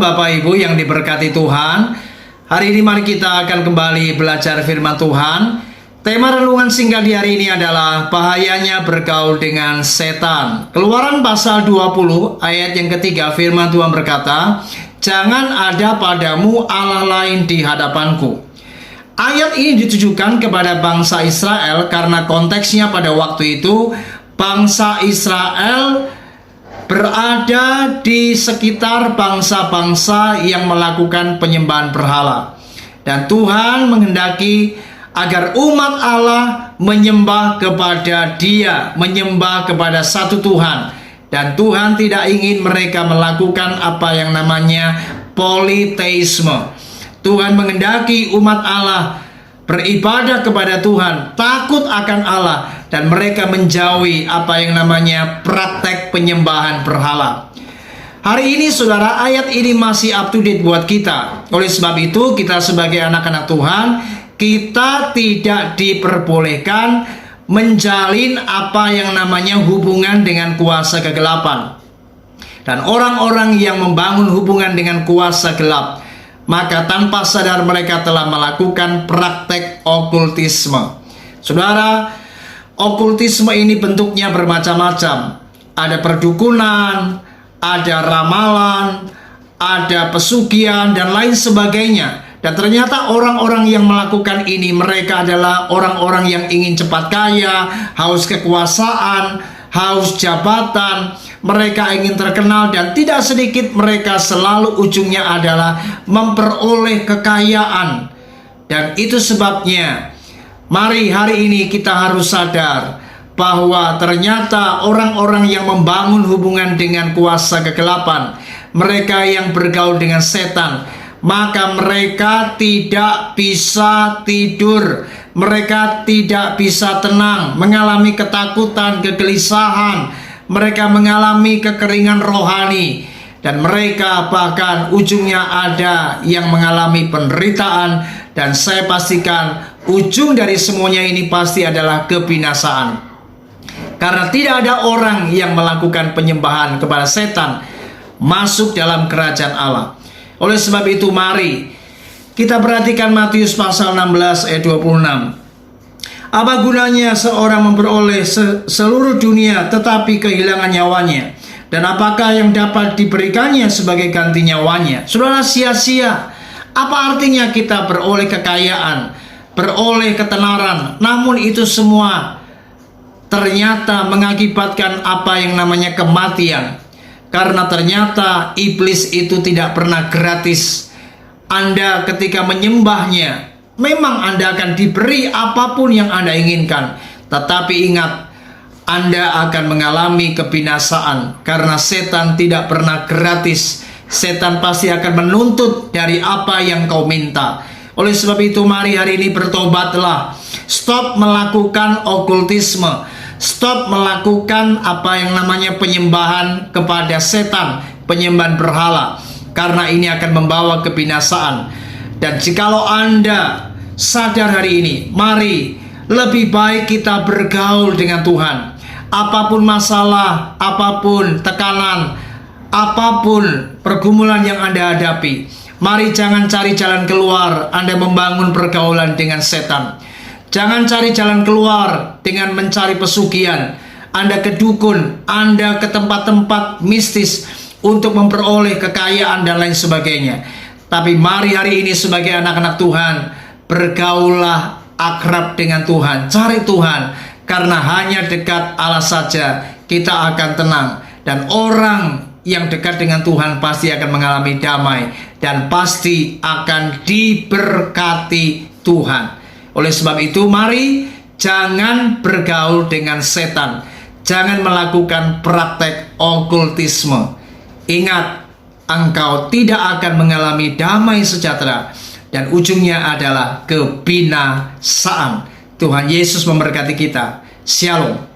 Shalom Bapak Ibu yang diberkati Tuhan. Hari ini mari kita akan kembali belajar firman Tuhan. Tema renungan singkat di hari ini adalah bahayanya bergaul dengan setan. Keluaran pasal 20 ayat yang ketiga, firman Tuhan berkata, "Jangan ada padamu Allah lain di hadapanku." Ayat ini ditujukan kepada bangsa Israel karena konteksnya pada waktu itu bangsa Israel berada di sekitar bangsa-bangsa yang melakukan penyembahan berhala. Dan Tuhan menghendaki agar umat Allah menyembah kepada Dia, menyembah kepada satu Tuhan. Dan Tuhan tidak ingin mereka melakukan apa yang namanya politeisme. Tuhan menghendaki umat Allah beribadah kepada Tuhan, takut akan Allah, dan mereka menjauhi apa yang namanya praktek penyembahan berhala. Hari ini saudara, ayat ini masih up to date buat kita. Oleh sebab itu, kita sebagai anak-anak Tuhan, kita tidak diperbolehkan menjalin apa yang namanya hubungan dengan kuasa kegelapan. Dan orang-orang yang membangun hubungan dengan kuasa gelap, maka tanpa sadar mereka telah melakukan praktek okultisme. Saudara, okultisme ini bentuknya bermacam-macam. Ada perdukunan, ada ramalan, ada pesugihan, dan lain sebagainya. Dan ternyata orang-orang yang melakukan ini, mereka adalah orang-orang yang ingin cepat kaya, haus kekuasaan, haus jabatan. Mereka ingin terkenal, dan tidak sedikit mereka selalu ujungnya adalah memperoleh kekayaan. Dan itu sebabnya mari hari ini kita harus sadar bahwa ternyata orang-orang yang membangun hubungan dengan kuasa kegelapan, mereka yang bergaul dengan setan, maka mereka tidak bisa tidur, mereka tidak bisa tenang, mengalami ketakutan, kegelisahan, mereka mengalami kekeringan rohani, dan mereka bahkan ujungnya ada yang mengalami penderitaan. Dan saya pastikan ujung dari semuanya ini pasti adalah kebinasaan, karena tidak ada orang yang melakukan penyembahan kepada setan masuk dalam kerajaan Allah. Oleh sebab itu mari kita perhatikan Matius pasal 16 ayat 26. Apa gunanya seorang memperoleh seluruh dunia tetapi kehilangan nyawanya? Dan apakah yang dapat diberikannya sebagai ganti nyawanya? Saudara, sia-sia. Apa artinya kita beroleh kekayaan, beroleh ketenaran, namun itu semua ternyata mengakibatkan apa yang namanya kematian. Karena ternyata iblis itu tidak pernah gratis. Anda ketika menyembahnya, memang Anda akan diberi apapun yang Anda inginkan. Tetapi ingat, Anda akan mengalami kebinasaan. Karena setan tidak pernah gratis. Setan pasti akan menuntut dari apa yang kau minta. Oleh sebab itu mari hari ini bertobatlah. Stop melakukan okultisme. Stop melakukan apa yang namanya penyembahan kepada setan, penyembahan berhala. Karena ini akan membawa kebinasaan. Dan jikalau Anda sadar hari ini, mari lebih baik kita bergaul dengan Tuhan. Apapun masalah, apapun tekanan, apapun pergumulan yang Anda hadapi, mari jangan cari jalan keluar Anda membangun pergaulan dengan setan. Jangan cari jalan keluar dengan mencari pesugihan. Anda ke dukun, Anda ke tempat-tempat mistis untuk memperoleh kekayaan dan lain sebagainya. Tapi mari hari ini sebagai anak-anak Tuhan, bergaullah akrab dengan Tuhan, cari Tuhan, karena hanya dekat Allah saja kita akan tenang. Dan orang yang dekat dengan Tuhan pasti akan mengalami damai dan pasti akan diberkati Tuhan. Oleh sebab itu mari jangan bergaul dengan setan, jangan melakukan praktek okultisme. Ingat, engkau tidak akan mengalami damai sejahtera, dan ujungnya adalah kebinasaan. Tuhan Yesus memberkati kita. Shalom.